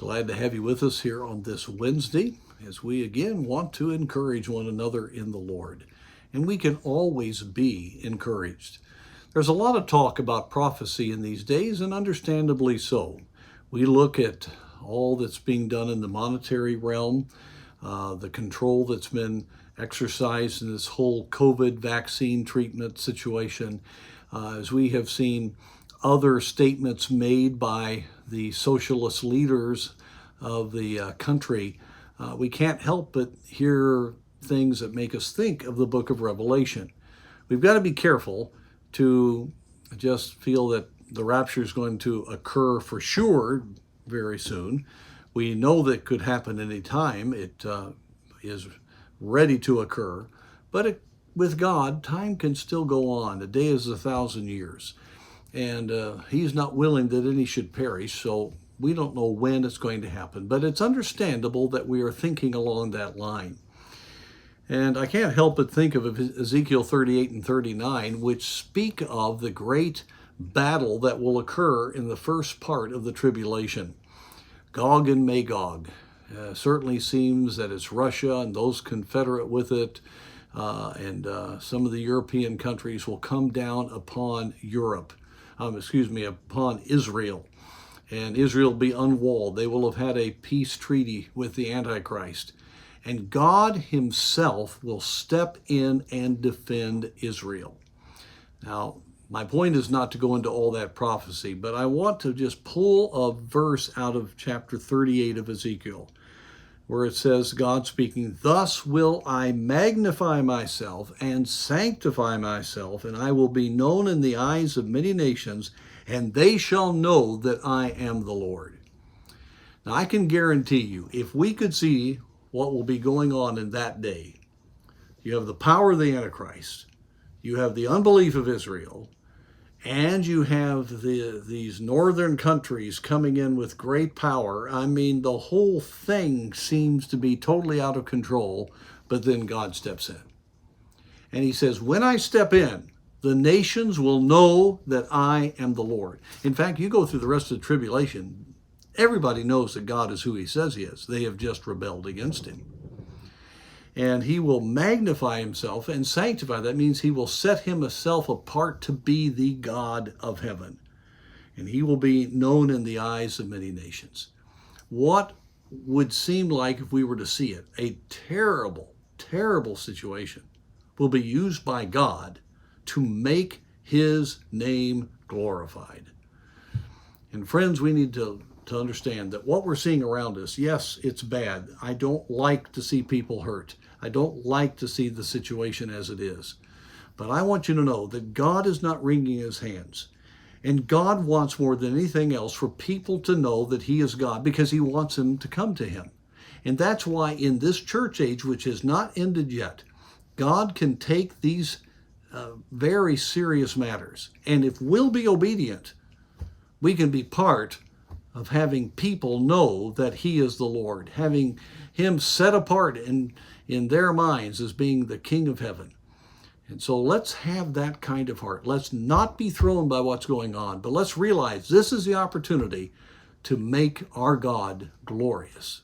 Glad to have you with us here on this Wednesday as we again want to encourage one another in the Lord. And we can always be encouraged. There's a lot of talk about prophecy in these days, and understandably so. We look at all that's being done in the monetary realm, the control that's been exercised in this whole COVID vaccine treatment situation, as we have seen other statements made by the socialist leaders of the country, we can't help but hear things that make us think of the book of Revelation. We've got to be careful to just feel that the rapture is going to occur for sure very soon. We know that could happen any time. It is ready to occur, but with God, time can still go on. A day is 1,000 years. And he's not willing that any should perish, so we don't know when it's going to happen. But it's understandable that we are thinking along that line. And I can't help but think of Ezekiel 38 and 39, which speak of the great battle that will occur in the first part of the tribulation. Gog and Magog. Certainly seems that it's Russia and those confederate with it, and some of the European countries will come down upon upon Israel. And Israel will be unwalled. They will have had a peace treaty with the Antichrist. And God himself will step in and defend Israel. Now, my point is not to go into all that prophecy, but I want to just pull a verse out of chapter 38 of Ezekiel, where it says, God speaking, "Thus will I magnify myself and sanctify myself, and I will be known in the eyes of many nations, and they shall know that I am the Lord." Now, I can guarantee you, if we could see what will be going on in that day, you have the power of the Antichrist, you have the unbelief of Israel, and you have these northern countries coming in with great power. I mean, the whole thing seems to be totally out of control, but then God steps in. And he says, when I step in, the nations will know that I am the Lord. In fact, you go through the rest of the tribulation, everybody knows that God is who he says he is. They have just rebelled against him. And he will magnify himself and sanctify. That means he will set himself apart to be the God of heaven. And he will be known in the eyes of many nations. What would seem like, if we were to see it, a terrible, terrible situation will be used by God to make his name glorified. And friends, we need to understand that what we're seeing around us, yes, it's bad. I don't like to see people hurt. I don't like to see the situation as it is. But I want you to know that God is not wringing his hands. And God wants more than anything else for people to know that he is God, because he wants them to come to him. And that's why in this church age, which has not ended yet, God can take these very serious matters. And if we'll be obedient, we can be part of having people know that he is the Lord, having him set apart in their minds as being the King of heaven. And so let's have that kind of heart. Let's not be thrown by what's going on, but let's realize this is the opportunity to make our God glorious.